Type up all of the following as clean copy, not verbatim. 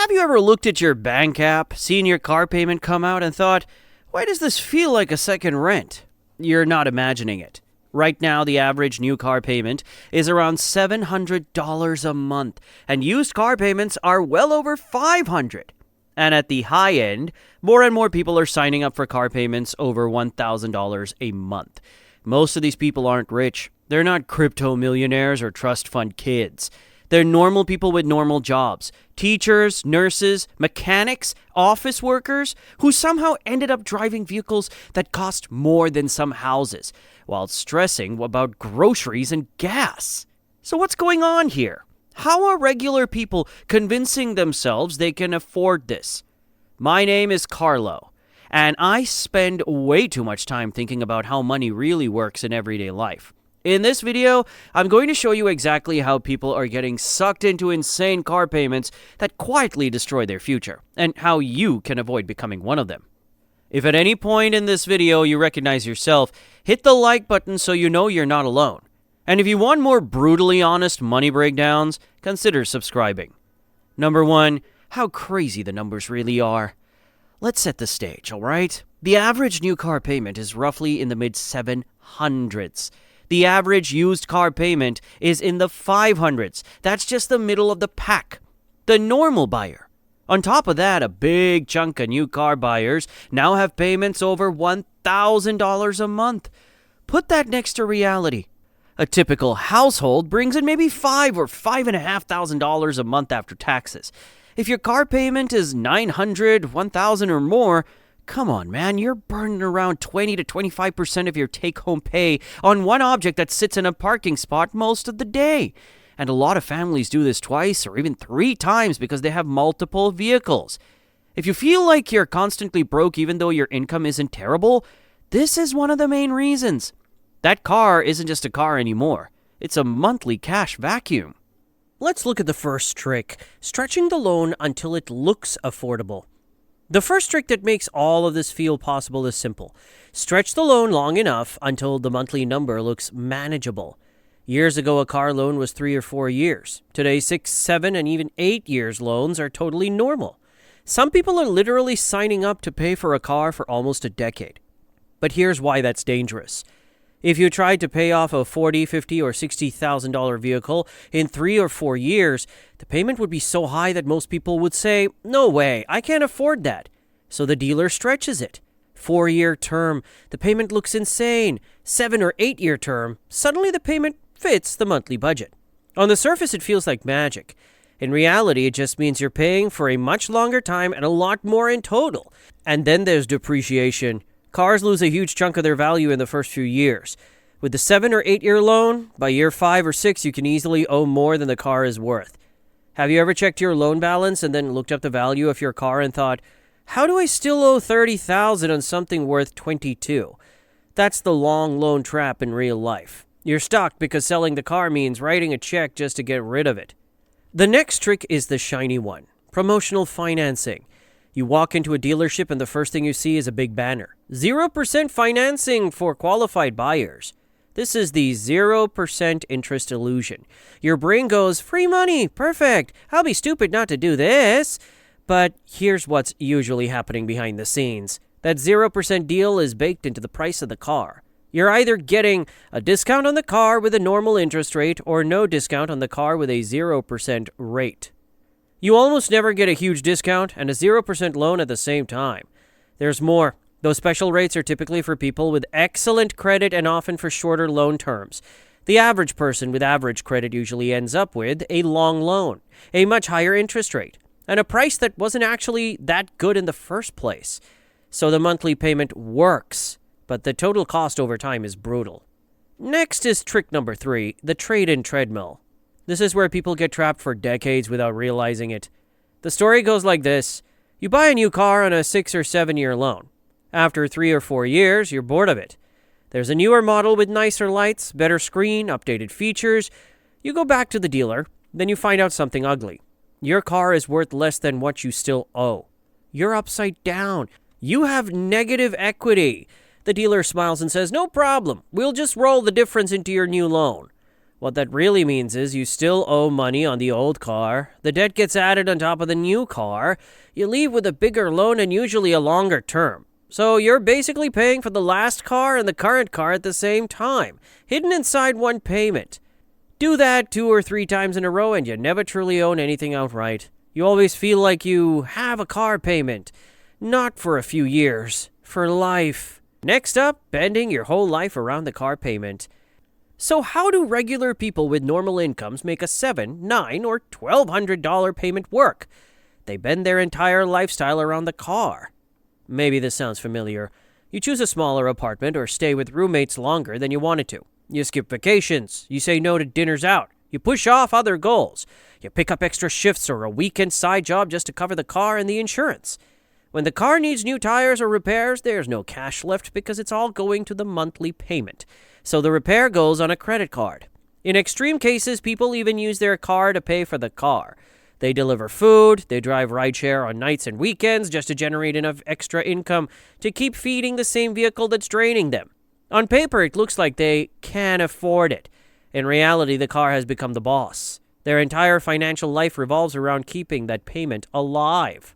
Have you ever looked at your bank app, seen your car payment come out, and thought, why does this feel like a second rent? You're not imagining it. Right now, the average new car payment is around $700 a month, and used car payments are well over $500. And at the high end, more and more people are signing up for car payments over $1,000 a month. Most of these people aren't rich. They're not crypto millionaires or trust fund kids. They're normal people with normal jobs. Teachers, nurses, mechanics, office workers who somehow ended up driving vehicles that cost more than some houses while stressing about groceries and gas. So what's going on here? How are regular people convincing themselves they can afford this? My name is Carlo, and I spend way too much time thinking about how money really works in everyday life. In this video, I'm going to show you exactly how people are getting sucked into insane car payments that quietly destroy their future, and how you can avoid becoming one of them. If at any point in this video you recognize yourself, hit the like button so you know you're not alone. And if you want more brutally honest money breakdowns, consider subscribing. Number 1, how crazy the numbers really are. Let's set the stage, alright? The average new car payment is roughly in the mid-700s. The average used car payment is in the 500s. That's just the middle of the pack. The normal buyer. On top of that, a big chunk of new car buyers now have payments over $1,000 a month. Put that next to reality. A typical household brings in maybe $5,000 or $5,500 a month after taxes. If your car payment is $900, $1,000 or more, come on, man, you're burning around 20 to 25% of your take-home pay on one object that sits in a parking spot most of the day. And a lot of families do this twice or even 3 times because they have multiple vehicles. If you feel like you're constantly broke even though your income isn't terrible, this is one of the main reasons. That car isn't just a car anymore. It's a monthly cash vacuum. Let's look at the first trick, stretching the loan until it looks affordable. The first trick that makes all of this feel possible is simple. Stretch the loan long enough until the monthly number looks manageable. Years ago, a car loan was 3 or 4 years. Today, 6, 7, and even 8 years loans are totally normal. Some people are literally signing up to pay for a car for almost a decade. But here's why that's dangerous. If you tried to pay off a $40,000, $50,000, or $60,000 vehicle in 3 or 4 years, the payment would be so high that most people would say, no way, I can't afford that. So the dealer stretches it. 4-year term, the payment looks insane. 7 or 8-year term, suddenly the payment fits the monthly budget. On the surface, it feels like magic. In reality, it just means you're paying for a much longer time and a lot more in total. And then there's depreciation. Cars lose a huge chunk of their value in the first few years. With the 7 or 8-year loan, by year 5 or 6, you can easily owe more than the car is worth. Have you ever checked your loan balance and then looked up the value of your car and thought, how do I still owe $30,000 on something worth $22,000? That's the long loan trap in real life. You're stuck because selling the car means writing a check just to get rid of it. The next trick is the shiny one, promotional financing. You walk into a dealership and the first thing you see is a big banner. 0% financing for qualified buyers. This is the 0% interest illusion. Your brain goes, free money, perfect. I'll be stupid not to do this. But here's what's usually happening behind the scenes. That 0% deal is baked into the price of the car. You're either getting a discount on the car with a normal interest rate or no discount on the car with a 0% rate. You almost never get a huge discount and a 0% loan at the same time. There's more. Those special rates are typically for people with excellent credit and often for shorter loan terms. The average person with average credit usually ends up with a long loan, a much higher interest rate, and a price that wasn't actually that good in the first place. So the monthly payment works, but the total cost over time is brutal. Next is trick number 3, the trade-in treadmill. This is where people get trapped for decades without realizing it. The story goes like this. You buy a new car on a 6 or 7-year loan. After 3 or 4 years, you're bored of it. There's a newer model with nicer lights, better screen, updated features. You go back to the dealer, then you find out something ugly. Your car is worth less than what you still owe. You're upside down. You have negative equity. The dealer smiles and says, no problem. We'll just roll the difference into your new loan. What that really means is you still owe money on the old car, the debt gets added on top of the new car, you leave with a bigger loan and usually a longer term. So you're basically paying for the last car and the current car at the same time, hidden inside one payment. Do that 2 or 3 times in a row and you never truly own anything outright. You always feel like you have a car payment. Not for a few years, for life. Next up, bending your whole life around the car payment. So how do regular people with normal incomes make a $7, $9, or $1,200 payment work? They bend their entire lifestyle around the car. Maybe this sounds familiar. You choose a smaller apartment or stay with roommates longer than you wanted to. You skip vacations. You say no to dinners out. You push off other goals. You pick up extra shifts or a weekend side job just to cover the car and the insurance. When the car needs new tires or repairs, there's no cash left because it's all going to the monthly payment. So the repair goes on a credit card. In extreme cases, people even use their car to pay for the car. They deliver food, they drive rideshare on nights and weekends just to generate enough extra income to keep feeding the same vehicle that's draining them. On paper, it looks like they can afford it. In reality, the car has become the boss. Their entire financial life revolves around keeping that payment alive.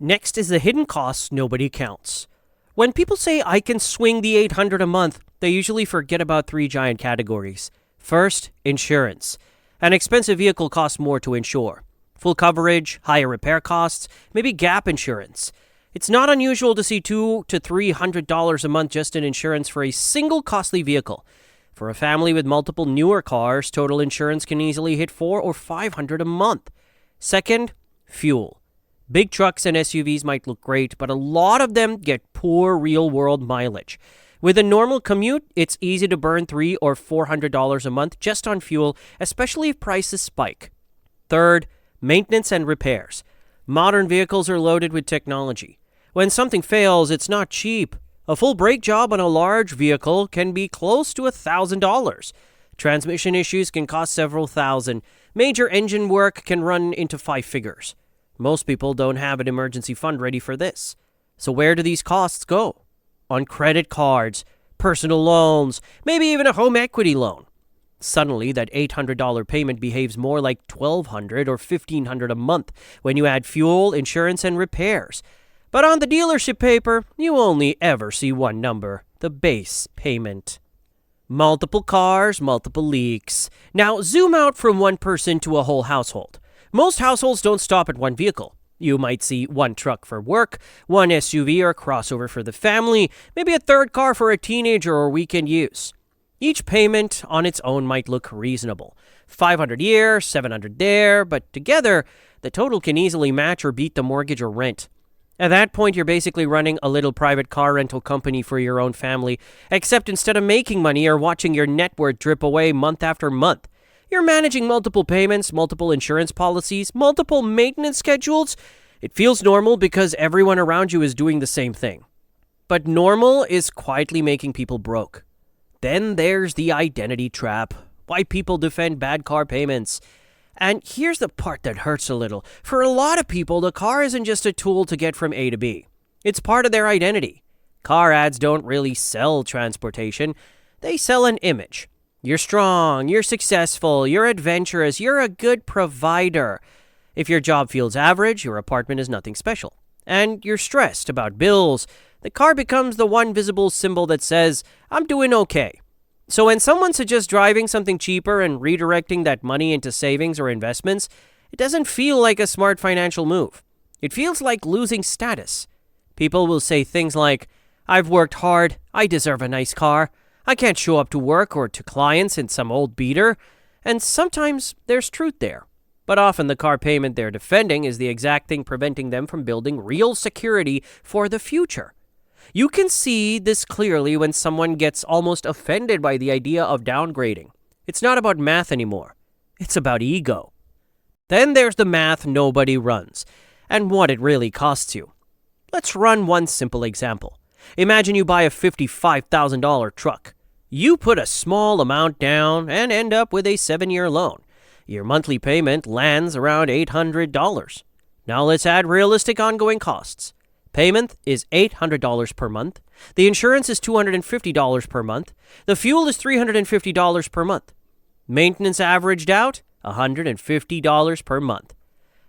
Next is the hidden costs nobody counts. When people say I can swing the $800 a month, they usually forget about 3 giant categories. First, insurance. An expensive vehicle costs more to insure. Full coverage, higher repair costs, maybe gap insurance. It's not unusual to see $200 to $300 a month just in insurance for a single costly vehicle. For a family with multiple newer cars, total insurance can easily hit $400 or $500 a month. Second, fuel. Big trucks and SUVs might look great, but a lot of them get poor real-world mileage. With a normal commute, it's easy to burn $300 or $400 a month just on fuel, especially if prices spike. Third, maintenance and repairs. Modern vehicles are loaded with technology. When something fails, it's not cheap. A full brake job on a large vehicle can be close to $1,000. Transmission issues can cost several thousand. Major engine work can run into 5 figures. Most people don't have an emergency fund ready for this. So where do these costs go? On credit cards, personal loans, maybe even a home equity loan. Suddenly, that $800 payment behaves more like $1,200 or $1,500 a month when you add fuel, insurance, and repairs. But on the dealership paper, you only ever see one number, the base payment. Multiple cars, multiple leaks. Now, zoom out from one person to a whole household. Most households don't stop at one vehicle. You might see one truck for work, one SUV or crossover for the family, maybe a third car for a teenager or weekend use. Each payment on its own might look reasonable. $500 here, $700 there, but together, the total can easily match or beat the mortgage or rent. At that point, you're basically running a little private car rental company for your own family, except instead of making money or watching your net worth drip away month after month, you're managing multiple payments, multiple insurance policies, multiple maintenance schedules. It feels normal because everyone around you is doing the same thing. But normal is quietly making people broke. Then there's the identity trap. Why people defend bad car payments. And here's the part that hurts a little. For a lot of people, the car isn't just a tool to get from A to B. It's part of their identity. Car ads don't really sell transportation. They sell an image. You're strong, you're successful, you're adventurous, you're a good provider. If your job feels average, your apartment is nothing special. And you're stressed about bills, the car becomes the one visible symbol that says, I'm doing okay. So when someone suggests driving something cheaper and redirecting that money into savings or investments, it doesn't feel like a smart financial move. It feels like losing status. People will say things like, I've worked hard, I deserve a nice car. I can't show up to work or to clients in some old beater, and sometimes there's truth there. But often the car payment they're defending is the exact thing preventing them from building real security for the future. You can see this clearly when someone gets almost offended by the idea of downgrading. It's not about math anymore. It's about ego. Then there's the math nobody runs, and what it really costs you. Let's run one simple example. Imagine you buy a $55,000 truck. You put a small amount down and end up with a 7-year loan. Your monthly payment lands around $800. Now let's add realistic ongoing costs. Payment is $800 per month. The insurance is $250 per month. The fuel is $350 per month. Maintenance averaged out $150 per month.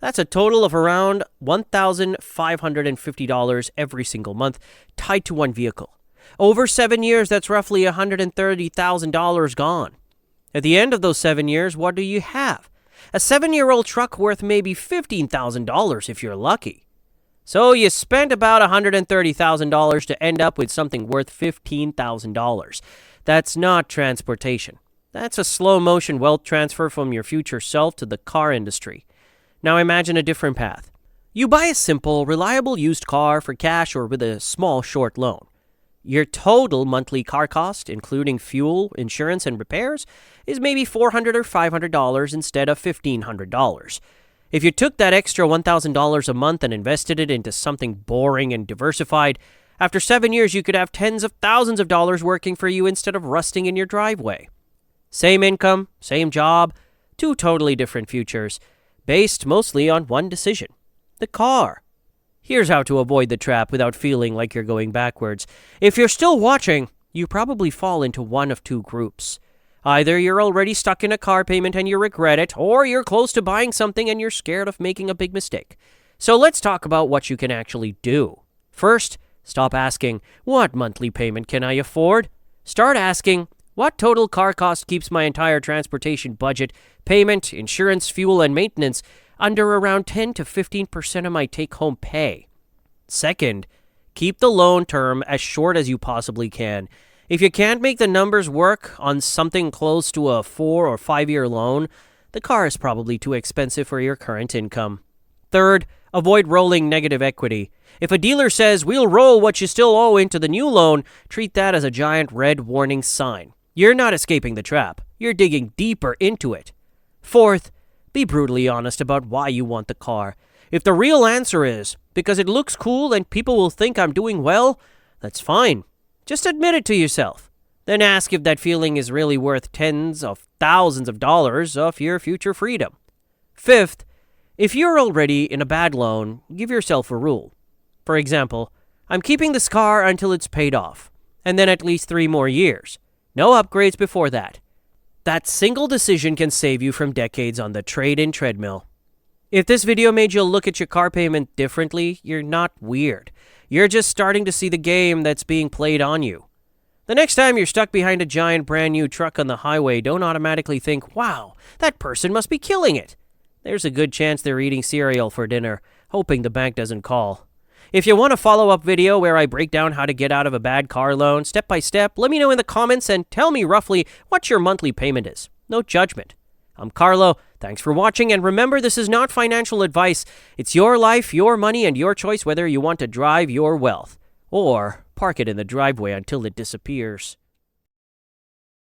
That's a total of around $1,550 every single month tied to one vehicle. Over 7 years, that's roughly $130,000 gone. At the end of those 7 years, what do you have? A 7-year-old truck worth maybe $15,000 if you're lucky. So you spent about $130,000 to end up with something worth $15,000. That's not transportation. That's a slow-motion wealth transfer from your future self to the car industry. Now imagine a different path. You buy a simple, reliable used car for cash or with a small, short loan. Your total monthly car cost, including fuel, insurance, and repairs, is maybe $400 or $500 instead of $1,500. If you took that extra $1,000 a month and invested it into something boring and diversified, after 7 years you could have tens of thousands of dollars working for you instead of rusting in your driveway. Same income, same job, two totally different futures, based mostly on one decision: the car. Here's how to avoid the trap without feeling like you're going backwards. If you're still watching, you probably fall into one of two groups. Either you're already stuck in a car payment and you regret it, or you're close to buying something and you're scared of making a big mistake. So let's talk about what you can actually do. First, stop asking, what monthly payment can I afford? Start asking, what total car cost keeps my entire transportation budget, payment, insurance, fuel, and maintenance under around 10 to 15% of my take-home pay? Second, keep the loan term as short as you possibly can. If you can't make the numbers work on something close to a 4 or 5 year loan, the car is probably too expensive for your current income. Third, avoid rolling negative equity. If a dealer says, we'll roll what you still owe into the new loan, treat that as a giant red warning sign. You're not escaping the trap. You're digging deeper into it. Fourth, be brutally honest about why you want the car. If the real answer is, because it looks cool and people will think I'm doing well, that's fine. Just admit it to yourself. Then ask if that feeling is really worth tens of thousands of dollars of your future freedom. Fifth, if you're already in a bad loan, give yourself a rule. For example, I'm keeping this car until it's paid off, and then at least 3 more years. No upgrades before that. That single decision can save you from decades on the trade-in treadmill. If this video made you look at your car payment differently, you're not weird. You're just starting to see the game that's being played on you. The next time you're stuck behind a giant brand new truck on the highway, don't automatically think, wow, that person must be killing it. There's a good chance they're eating cereal for dinner, hoping the bank doesn't call. If you want a follow-up video where I break down how to get out of a bad car loan step by step, let me know in the comments and tell me roughly what your monthly payment is. No judgment. I'm Carlo. Thanks for watching, and remember, this is not financial advice. It's your life, your money, and your choice whether you want to drive your wealth or park it in the driveway until it disappears.